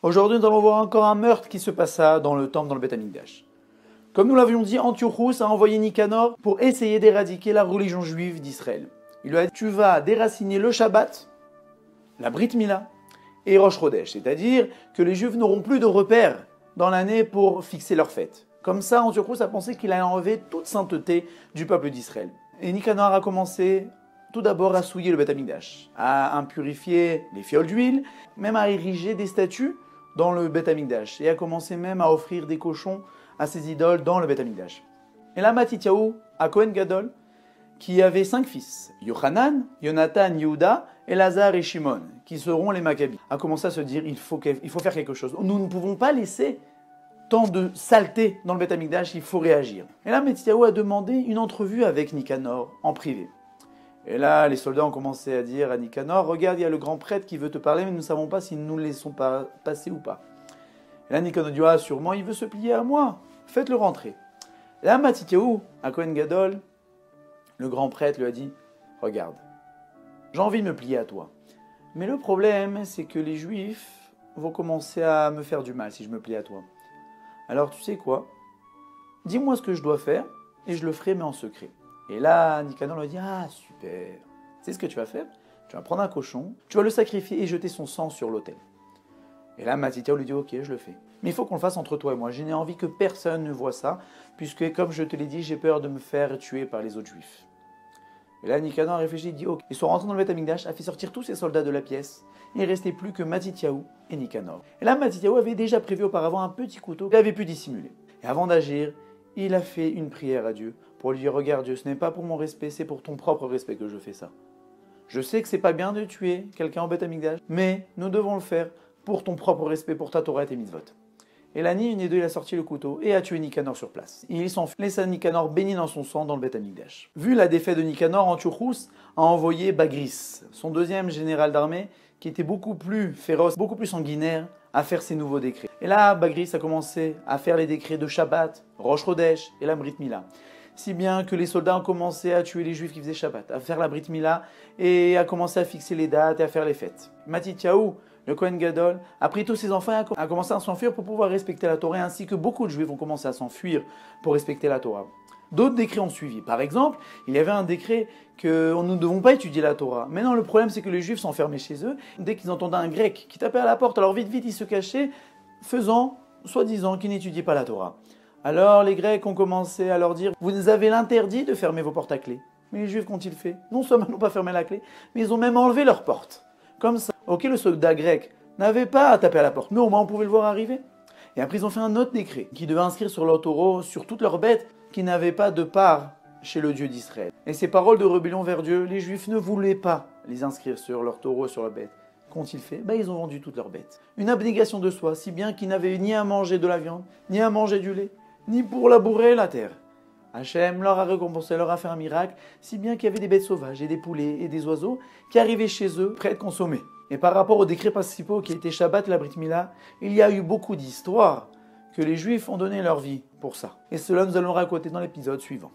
Aujourd'hui, nous allons voir encore un meurtre qui se passa dans le temple, dans le Beth Amikdash. Comme nous l'avions dit, Antiochus a envoyé Nicanor pour essayer d'éradiquer la religion juive d'Israël. Il lui a dit, tu vas déraciner le Shabbat, la Brit Mila et Rosh Chodesh, c'est-à-dire que les Juifs n'auront plus de repères dans l'année pour fixer leur fête. Comme ça, Antiochus a pensé qu'il allait enlever toute sainteté du peuple d'Israël. Et Nicanor a commencé tout d'abord à souiller le Beth Amikdash, à impurifier les fioles d'huile, même à ériger des statues dans le Beth Amikdash, et a commencé même à offrir des cochons à ses idoles dans le Beth Amikdash. Et là, Mattityahu, à Kohen Gadol, qui avait 5 fils, Yochanan, Yonatan, Yehuda, Elazar et Shimon, qui seront les Maccabis, a commencé à se dire il faut faire quelque chose. Nous ne pouvons pas laisser tant de saleté dans le Beth Amikdash, il faut réagir. Et là, Mattityahu a demandé une entrevue avec Nicanor en privé. Et là, les soldats ont commencé à dire à Nicanor, regarde, il y a le grand prêtre qui veut te parler, mais nous ne savons pas si nous ne le laissons pas passer ou pas. Et là, Nicanor dit, ah, sûrement, il veut se plier à moi, faites-le rentrer. Et là, Mattityahu, à Kohen Gadol, le grand prêtre lui a dit, regarde, j'ai envie de me plier à toi. Mais le problème, c'est que les Juifs vont commencer à me faire du mal si je me plie à toi. Alors, tu sais quoi? Dis-moi ce que je dois faire, et je le ferai, mais en secret. Et là, Nicanor lui a dit, ah, super. C'est ce que tu vas faire? Tu vas prendre un cochon, tu vas le sacrifier et jeter son sang sur l'autel. Et là, Mattityahu lui dit, ok, je le fais. Mais il faut qu'on le fasse entre toi et moi. Je n'ai envie que personne ne voie ça, puisque, comme je te l'ai dit, j'ai peur de me faire tuer par les autres Juifs. Et là, Nicanor a réfléchi, il dit, ok. Ils sont rentrés dans le Beth Amikdash, a fait sortir tous ses soldats de la pièce. Il ne restait plus que Mattityahu et Nicanor. Et là, Mattityahu avait déjà prévu auparavant un petit couteau qu'il avait pu dissimuler. Et avant d'agir, il a fait une prière à Dieu pour lui dire, regarde Dieu, ce n'est pas pour mon respect, c'est pour ton propre respect que je fais ça. Je sais que c'est pas bien de tuer quelqu'un en Beth Amikdash, mais nous devons le faire pour ton propre respect, pour ta Torah et tes mitzvot. Et la nuit, une des deux, il a sorti le couteau et a tué Nicanor sur place. Et il s'enfuit, laissa Nicanor baigner dans son sang dans le Beth Amikdash. Vu la défaite de Nicanor, Antiochus a envoyé Bagris, son deuxième général d'armée, qui était beaucoup plus féroce, beaucoup plus sanguinaire, à faire ses nouveaux décrets. Et là, Bagris a commencé à faire les décrets de Shabbat, Rosh Chodesh et la Brit Mila. Si bien que les soldats ont commencé à tuer les Juifs qui faisaient Shabbat, à faire la Brit Mila et à commencer à fixer les dates et à faire les fêtes. Mattityahu, le Kohen Gadol, a pris tous ses enfants et a commencé à s'enfuir pour pouvoir respecter la Torah, ainsi que beaucoup de Juifs ont commencé à s'enfuir pour respecter la Torah. D'autres décrets ont suivi. Par exemple, il y avait un décret que nous ne devons pas étudier la Torah. Maintenant, le problème, c'est que les Juifs s'enfermaient chez eux. Dès qu'ils entendaient un Grec qui tapait à la porte, alors vite, ils se cachaient, faisant, soi-disant, qu'ils n'étudiaient pas la Torah. Alors, les Grecs ont commencé à leur dire, vous avez l'interdit de fermer vos portes à clé. Mais les Juifs, qu'ont-ils fait? Non seulement ils n'ont pas fermé la clé, mais ils ont même enlevé leurs portes. Comme ça, ok, le soldat grec n'avait pas à taper à la porte, mais au moins on pouvait le voir arriver. Et après, ils ont fait un autre décret qui devait inscrire sur leur taureau, sur toutes leurs bêtes, qui n'avaient pas de part chez le Dieu d'Israël. Et ces paroles de rébellion vers Dieu, les Juifs ne voulaient pas les inscrire sur leur taureau, sur leurs bêtes. Qu'ont-ils fait? Ils ont vendu toutes leurs bêtes. Une abnégation de soi, si bien qu'ils n'avaient ni à manger de la viande, ni à manger du lait, ni pour labourer la terre. Hachem leur a récompensé, leur a fait un miracle, si bien qu'il y avait des bêtes sauvages et des poulets et des oiseaux qui arrivaient chez eux prêts à être consommés. Et par rapport aux décrets principaux qui étaient Shabbat et la Brit Mila, il y a eu beaucoup d'histoires que les Juifs ont donné leur vie pour ça. Et cela nous allons raconter dans l'épisode suivant.